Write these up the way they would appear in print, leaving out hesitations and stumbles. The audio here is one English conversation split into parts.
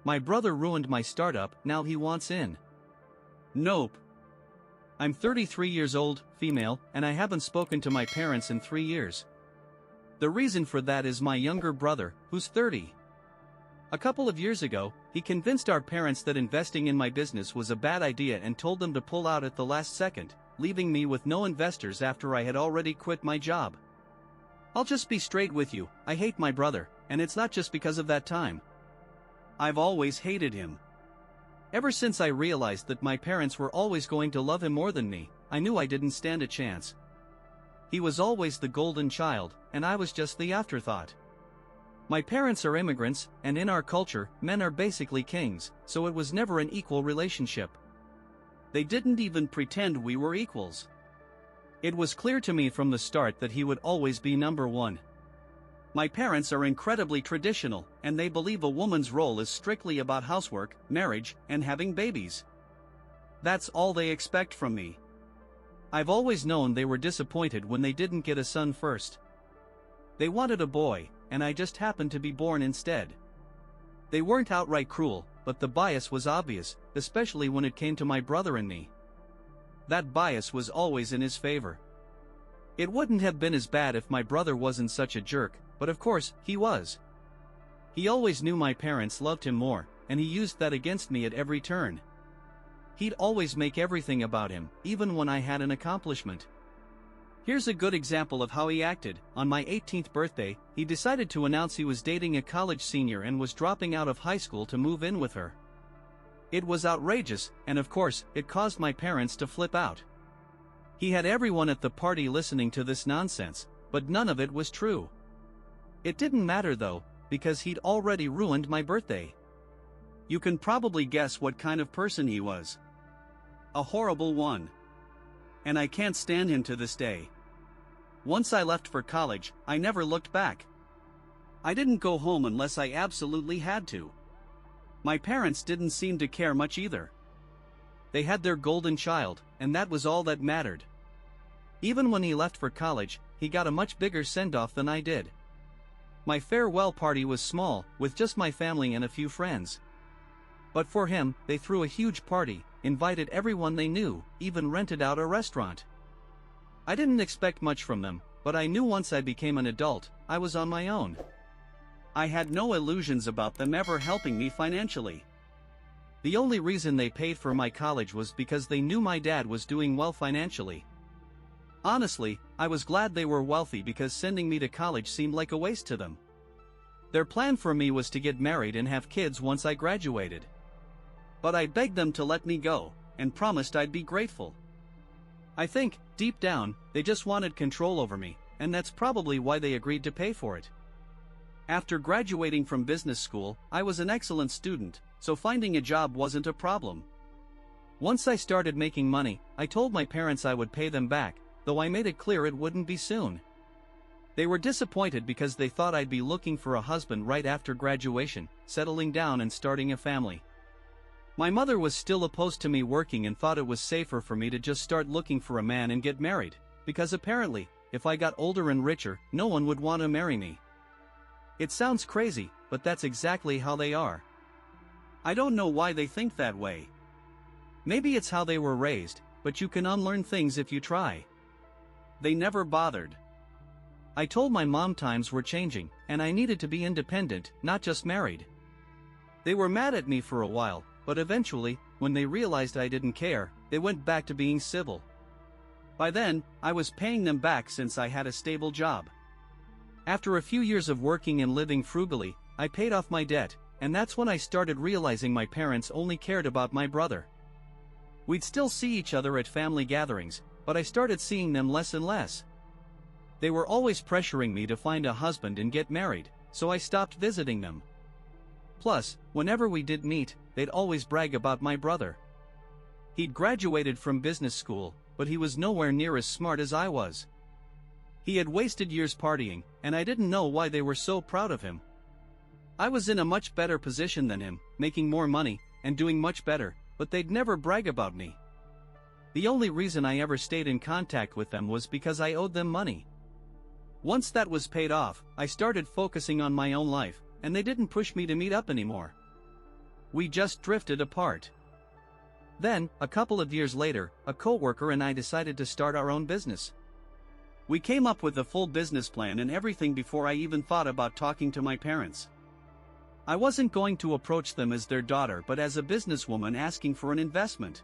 My brother ruined my startup, now he wants in. Nope. I'm 33 years old, female, and I haven't spoken to my parents in 3 years. The reason for that is my younger brother, who's 30. A couple of years ago, he convinced our parents that investing in my business was a bad idea and told them to pull out at the last second, leaving me with no investors after I had already quit my job. I'll just be straight with you, I hate my brother, and it's not just because of that time. I've always hated him. Ever since I realized that my parents were always going to love him more than me, I knew I didn't stand a chance. He was always the golden child, and I was just the afterthought. My parents are immigrants, and in our culture, men are basically kings, so it was never an equal relationship. They didn't even pretend we were equals. It was clear to me from the start that he would always be number one. My parents are incredibly traditional, and they believe a woman's role is strictly about housework, marriage, and having babies. That's all they expect from me. I've always known they were disappointed when they didn't get a son first. They wanted a boy, and I just happened to be born instead. They weren't outright cruel, but the bias was obvious, especially when it came to my brother and me. That bias was always in his favor. It wouldn't have been as bad if my brother wasn't such a jerk, but of course, he was. He always knew my parents loved him more, and he used that against me at every turn. He'd always make everything about him, even when I had an accomplishment. Here's a good example of how he acted. On my 18th birthday, he decided to announce he was dating a college senior and was dropping out of high school to move in with her. It was outrageous, and of course, it caused my parents to flip out. He had everyone at the party listening to this nonsense, but none of it was true. It didn't matter though, because he'd already ruined my birthday. You can probably guess what kind of person he was. A horrible one. And I can't stand him to this day. Once I left for college, I never looked back. I didn't go home unless I absolutely had to. My parents didn't seem to care much either. They had their golden child, and that was all that mattered. Even when he left for college, he got a much bigger send-off than I did. My farewell party was small, with just my family and a few friends. But for him, they threw a huge party, invited everyone they knew, even rented out a restaurant. I didn't expect much from them, but I knew once I became an adult, I was on my own. I had no illusions about them ever helping me financially. The only reason they paid for my college was because they knew my dad was doing well financially. Honestly, I was glad they were wealthy because sending me to college seemed like a waste to them. Their plan for me was to get married and have kids once I graduated. But I begged them to let me go, and promised I'd be grateful. I think, deep down, they just wanted control over me, and that's probably why they agreed to pay for it. After graduating from business school, I was an excellent student, so finding a job wasn't a problem. Once I started making money, I told my parents I would pay them back, though I made it clear it wouldn't be soon. They were disappointed because they thought I'd be looking for a husband right after graduation, settling down and starting a family. My mother was still opposed to me working and thought it was safer for me to just start looking for a man and get married, because apparently, if I got older and richer, no one would want to marry me. It sounds crazy, but that's exactly how they are. I don't know why they think that way. Maybe it's how they were raised, but you can unlearn things if you try. They never bothered. I told my mom times were changing, and I needed to be independent, not just married. They were mad at me for a while, but eventually, when they realized I didn't care, they went back to being civil. By then, I was paying them back since I had a stable job. After a few years of working and living frugally, I paid off my debt, and that's when I started realizing my parents only cared about my brother. We'd still see each other at family gatherings, but I started seeing them less and less. They were always pressuring me to find a husband and get married, so I stopped visiting them. Plus, whenever we did meet, they'd always brag about my brother. He'd graduated from business school, but he was nowhere near as smart as I was. He had wasted years partying, and I didn't know why they were so proud of him. I was in a much better position than him, making more money, and doing much better, but they'd never brag about me. The only reason I ever stayed in contact with them was because I owed them money. Once that was paid off, I started focusing on my own life, and they didn't push me to meet up anymore. We just drifted apart. Then, a couple of years later, a coworker and I decided to start our own business. We came up with a full business plan and everything before I even thought about talking to my parents. I wasn't going to approach them as their daughter but as a businesswoman asking for an investment.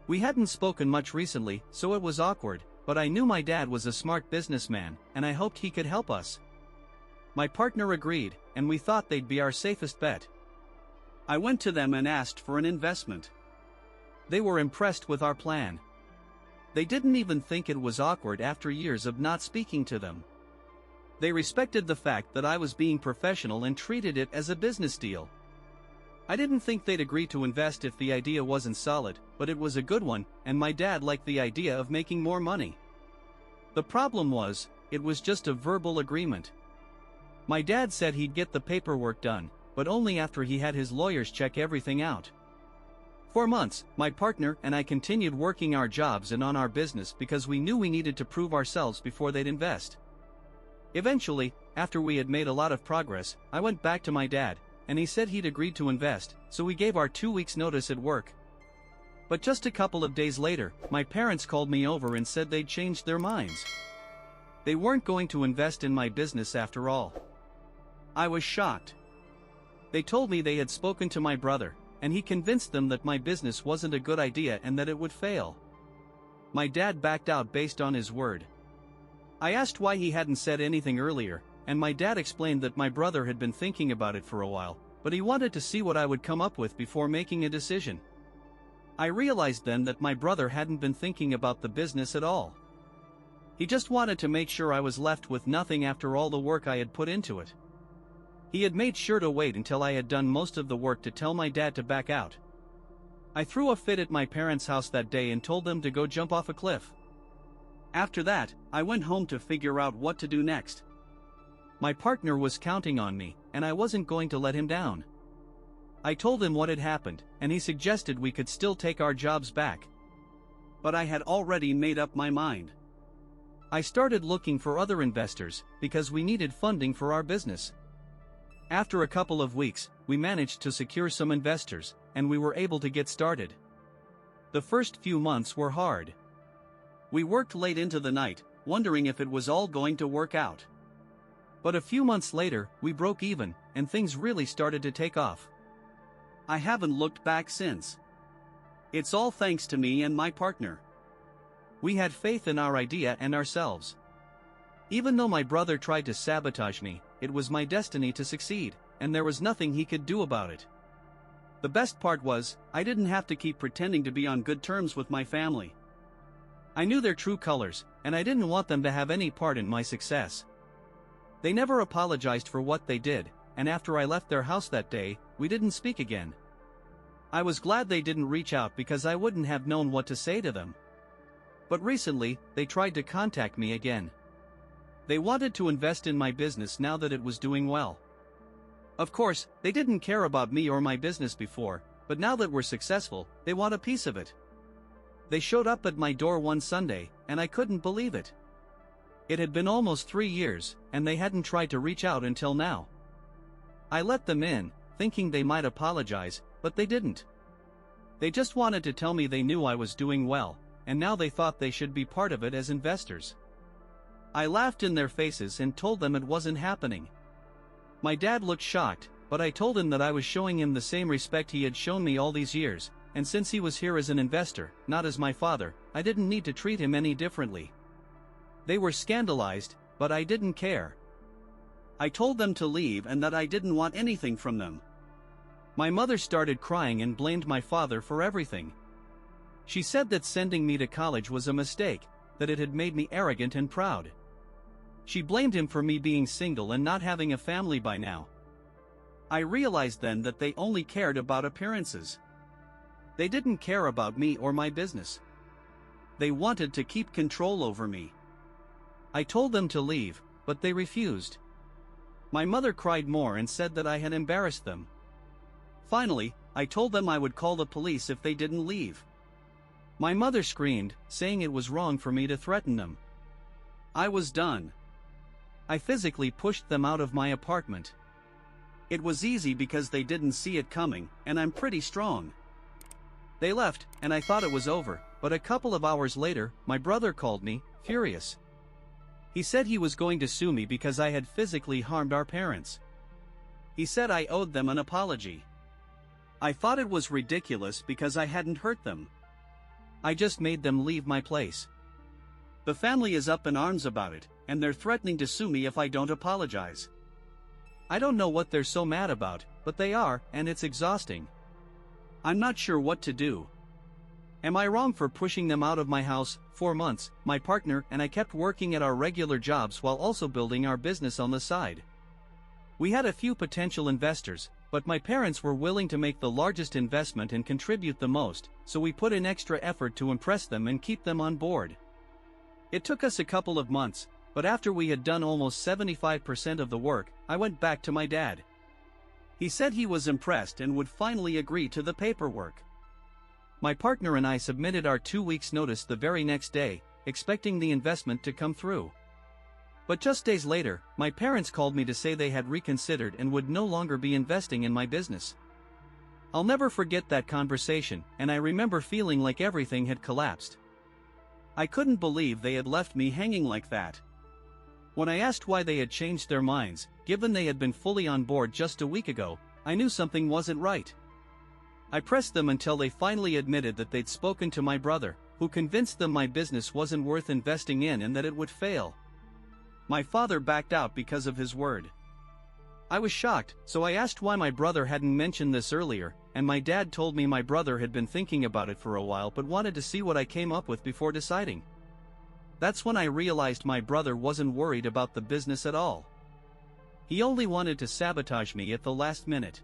We hadn't spoken much recently, so it was awkward, but I knew my dad was a smart businessman, and I hoped he could help us. My partner agreed, and we thought they'd be our safest bet. I went to them and asked for an investment. They were impressed with our plan. They didn't even think it was awkward after years of not speaking to them. They respected the fact that I was being professional and treated it as a business deal. I didn't think they'd agree to invest if the idea wasn't solid, but it was a good one, and my dad liked the idea of making more money. The problem was, it was just a verbal agreement. My dad said he'd get the paperwork done, but only after he had his lawyers check everything out. For months, my partner and I continued working our jobs and on our business because we knew we needed to prove ourselves before they'd invest. Eventually, after we had made a lot of progress, I went back to my dad, and he said he'd agreed to invest, so we gave our 2 weeks' notice at work. But just a couple of days later, my parents called me over and said they'd changed their minds. They weren't going to invest in my business after all. I was shocked. They told me they had spoken to my brother, and he convinced them that my business wasn't a good idea and that it would fail. My dad backed out based on his word. I asked why he hadn't said anything earlier, and my dad explained that my brother had been thinking about it for a while, but he wanted to see what I would come up with before making a decision. I realized then that my brother hadn't been thinking about the business at all. He just wanted to make sure I was left with nothing after all the work I had put into it. He had made sure to wait until I had done most of the work to tell my dad to back out. I threw a fit at my parents' house that day and told them to go jump off a cliff. After that, I went home to figure out what to do next. My partner was counting on me, and I wasn't going to let him down. I told him what had happened, and he suggested we could still take our jobs back. But I had already made up my mind. I started looking for other investors, because we needed funding for our business. After a couple of weeks, we managed to secure some investors, and we were able to get started. The first few months were hard. We worked late into the night, wondering if it was all going to work out. But a few months later, we broke even, and things really started to take off. I haven't looked back since. It's all thanks to me and my partner. We had faith in our idea and ourselves. Even though my brother tried to sabotage me, it was my destiny to succeed, and there was nothing he could do about it. The best part was, I didn't have to keep pretending to be on good terms with my family. I knew their true colors, and I didn't want them to have any part in my success. They never apologized for what they did, and after I left their house that day, we didn't speak again. I was glad they didn't reach out because I wouldn't have known what to say to them. But recently, they tried to contact me again. They wanted to invest in my business now that it was doing well. Of course, they didn't care about me or my business before, but now that we're successful, they want a piece of it. They showed up at my door one Sunday, and I couldn't believe it. It had been almost 3 years, and they hadn't tried to reach out until now. I let them in, thinking they might apologize, but they didn't. They just wanted to tell me they knew I was doing well, and now they thought they should be part of it as investors. I laughed in their faces and told them it wasn't happening. My dad looked shocked, but I told him that I was showing him the same respect he had shown me all these years, and since he was here as an investor, not as my father, I didn't need to treat him any differently. They were scandalized, but I didn't care. I told them to leave and that I didn't want anything from them. My mother started crying and blamed my father for everything. She said that sending me to college was a mistake, that it had made me arrogant and proud. She blamed him for me being single and not having a family by now. I realized then that they only cared about appearances. They didn't care about me or my business. They wanted to keep control over me. I told them to leave, but they refused. My mother cried more and said that I had embarrassed them. Finally, I told them I would call the police if they didn't leave. My mother screamed, saying it was wrong for me to threaten them. I was done. I physically pushed them out of my apartment. It was easy because they didn't see it coming, and I'm pretty strong. They left, and I thought it was over, but a couple of hours later, my brother called me, furious. He said he was going to sue me because I had physically harmed our parents. He said I owed them an apology. I thought it was ridiculous because I hadn't hurt them. I just made them leave my place. The family is up in arms about it, and they're threatening to sue me if I don't apologize. I don't know what they're so mad about, but they are, and it's exhausting. I'm not sure what to do. Am I wrong for pushing them out of my house? 4 months, my partner and I kept working at our regular jobs while also building our business on the side. We had a few potential investors, but my parents were willing to make the largest investment and contribute the most, so we put in extra effort to impress them and keep them on board. It took us a couple of months, but after we had done almost 75% of the work, I went back to my dad. He said he was impressed and would finally agree to the paperwork. My partner and I submitted our 2 weeks' notice the very next day, expecting the investment to come through. But just days later, my parents called me to say they had reconsidered and would no longer be investing in my business. I'll never forget that conversation, and I remember feeling like everything had collapsed. I couldn't believe they had left me hanging like that. When I asked why they had changed their minds, given they had been fully on board just a week ago, I knew something wasn't right. I pressed them until they finally admitted that they'd spoken to my brother, who convinced them my business wasn't worth investing in and that it would fail. My father backed out because of his word. I was shocked, so I asked why my brother hadn't mentioned this earlier, and my dad told me my brother had been thinking about it for a while but wanted to see what I came up with before deciding. That's when I realized my brother wasn't worried about the business at all. He only wanted to sabotage me at the last minute.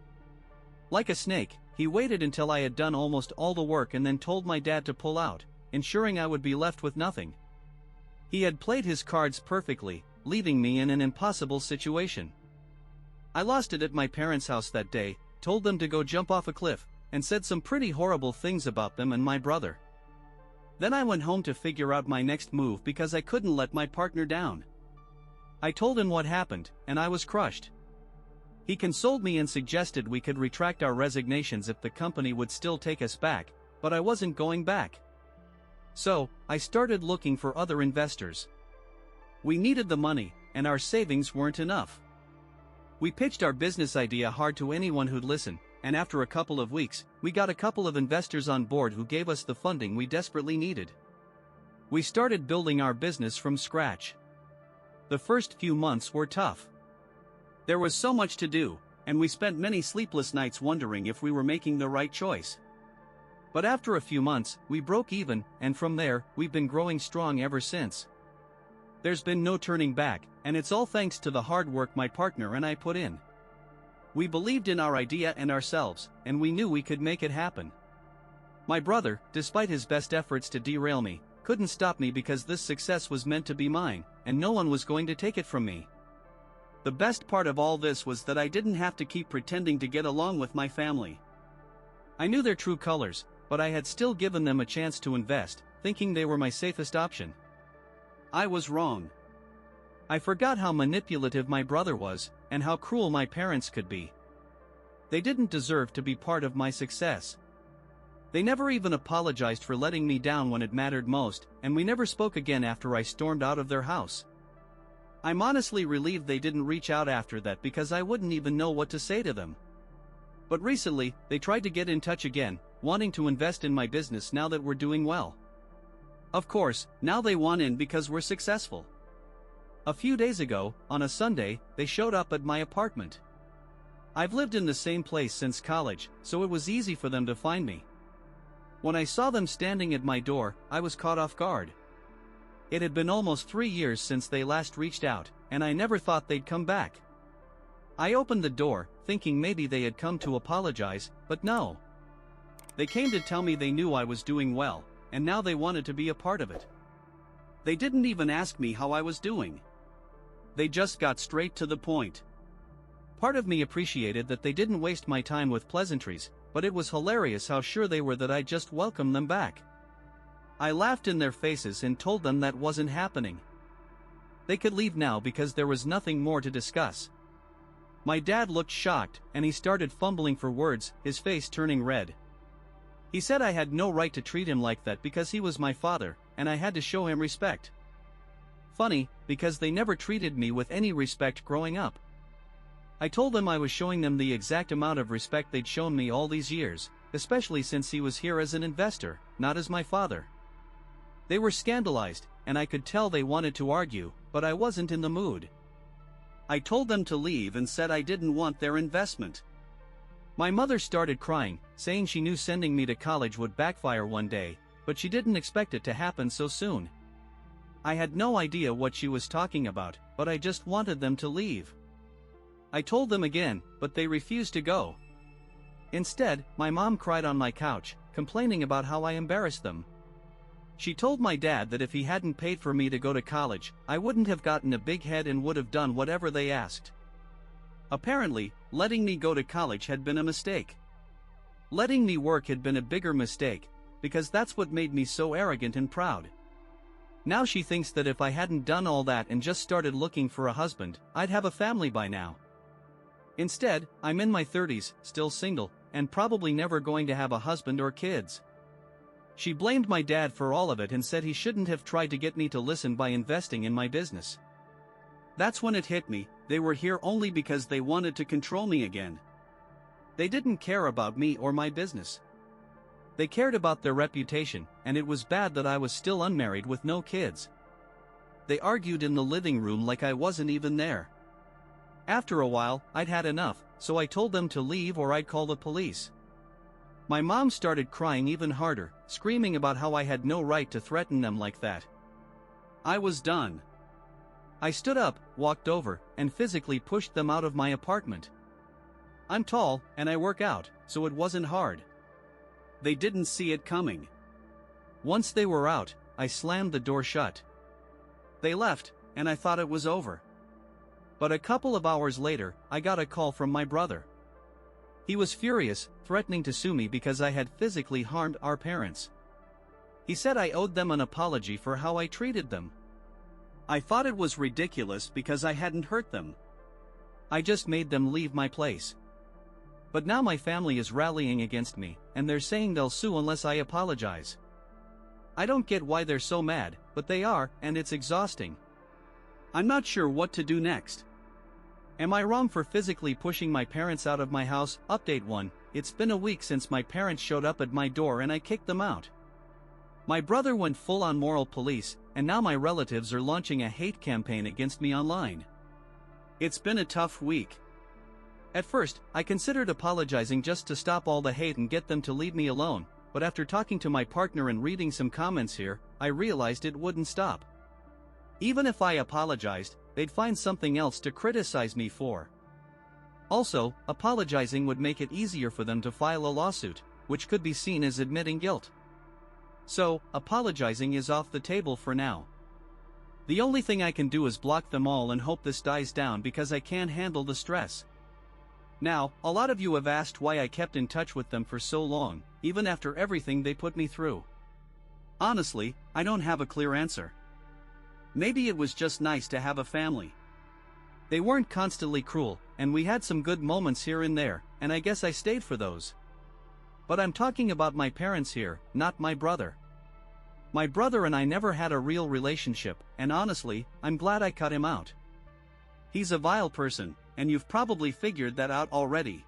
Like a snake, he waited until I had done almost all the work and then told my dad to pull out, ensuring I would be left with nothing. He had played his cards perfectly, leaving me in an impossible situation. I lost it at my parents' house that day, told them to go jump off a cliff, and said some pretty horrible things about them and my brother. Then I went home to figure out my next move because I couldn't let my partner down. I told him what happened, and I was crushed. He consoled me and suggested we could retract our resignations if the company would still take us back, but I wasn't going back. So, I started looking for other investors. We needed the money, and our savings weren't enough. We pitched our business idea hard to anyone who'd listen, and after a couple of weeks, we got a couple of investors on board who gave us the funding we desperately needed. We started building our business from scratch. The first few months were tough. There was so much to do, and we spent many sleepless nights wondering if we were making the right choice. But after a few months, we broke even, and from there, we've been growing strong ever since. There's been no turning back, and it's all thanks to the hard work my partner and I put in. We believed in our idea and ourselves, and we knew we could make it happen. My brother, despite his best efforts to derail me, couldn't stop me because this success was meant to be mine, and no one was going to take it from me. The best part of all this was that I didn't have to keep pretending to get along with my family. I knew their true colors, but I had still given them a chance to invest, thinking they were my safest option. I was wrong. I forgot how manipulative my brother was, and how cruel my parents could be. They didn't deserve to be part of my success. They never even apologized for letting me down when it mattered most, and we never spoke again after I stormed out of their house. I'm honestly relieved they didn't reach out after that because I wouldn't even know what to say to them. But recently, they tried to get in touch again, wanting to invest in my business now that we're doing well. Of course, now they want in because we're successful. A few days ago, on a Sunday, they showed up at my apartment. I've lived in the same place since college, so it was easy for them to find me. When I saw them standing at my door, I was caught off guard. It had been almost 3 years since they last reached out, and I never thought they'd come back. I opened the door, thinking maybe they had come to apologize, but no. They came to tell me they knew I was doing well, and now they wanted to be a part of it. They didn't even ask me how I was doing. They just got straight to the point. Part of me appreciated that they didn't waste my time with pleasantries, but it was hilarious how sure they were that I'd just welcome them back. I laughed in their faces and told them that wasn't happening. They could leave now because there was nothing more to discuss. My dad looked shocked, and he started fumbling for words, his face turning red. He said I had no right to treat him like that because he was my father, and I had to show him respect. Funny, because they never treated me with any respect growing up. I told them I was showing them the exact amount of respect they'd shown me all these years, especially since he was here as an investor, not as my father. They were scandalized, and I could tell they wanted to argue, but I wasn't in the mood. I told them to leave and said I didn't want their investment. My mother started crying, saying she knew sending me to college would backfire one day, but she didn't expect it to happen so soon. I had no idea what she was talking about, but I just wanted them to leave. I told them again, but they refused to go. Instead, my mom cried on my couch, complaining about how I embarrassed them. She told my dad that if he hadn't paid for me to go to college, I wouldn't have gotten a big head and would have done whatever they asked. Apparently, letting me go to college had been a mistake. Letting me work had been a bigger mistake, because that's what made me so arrogant and proud. Now she thinks that if I hadn't done all that and just started looking for a husband, I'd have a family by now. Instead, I'm in my 30s, still single, and probably never going to have a husband or kids. She blamed my dad for all of it and said he shouldn't have tried to get me to listen by investing in my business. That's when it hit me, they were here only because they wanted to control me again. They didn't care about me or my business. They cared about their reputation, and it was bad that I was still unmarried with no kids. They argued in the living room like I wasn't even there. After a while, I'd had enough, so I told them to leave or I'd call the police. My mom started crying even harder, screaming about how I had no right to threaten them like that. I was done. I stood up, walked over, and physically pushed them out of my apartment. I'm tall, and I work out, so it wasn't hard. They didn't see it coming. Once they were out, I slammed the door shut. They left, and I thought it was over. But a couple of hours later, I got a call from my brother. He was furious, threatening to sue me because I had physically harmed our parents. He said I owed them an apology for how I treated them. I thought it was ridiculous because I hadn't hurt them. I just made them leave my place. But now my family is rallying against me, and they're saying they'll sue unless I apologize. I don't get why they're so mad, but they are, and it's exhausting. I'm not sure what to do next. Am I wrong for physically pushing my parents out of my house? Update 1. It's been a week since my parents showed up at my door and I kicked them out. My brother went full-on moral police, and now my relatives are launching a hate campaign against me online. It's been a tough week. At first, I considered apologizing just to stop all the hate and get them to leave me alone, but after talking to my partner and reading some comments here, I realized it wouldn't stop. Even if I apologized, they'd find something else to criticize me for. Also, apologizing would make it easier for them to file a lawsuit, which could be seen as admitting guilt. So, apologizing is off the table for now. The only thing I can do is block them all and hope this dies down because I can't handle the stress. Now, a lot of you have asked why I kept in touch with them for so long, even after everything they put me through. Honestly, I don't have a clear answer. Maybe it was just nice to have a family. They weren't constantly cruel, and we had some good moments here and there, and I guess I stayed for those. But I'm talking about my parents here, not my brother. My brother and I never had a real relationship, and honestly, I'm glad I cut him out. He's a vile person, and you've probably figured that out already.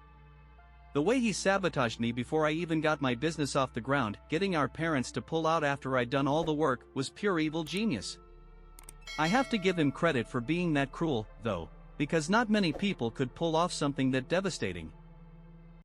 The way he sabotaged me before I even got my business off the ground, getting our parents to pull out after I'd done all the work, was pure evil genius. I have to give him credit for being that cruel, though, because not many people could pull off something that devastating.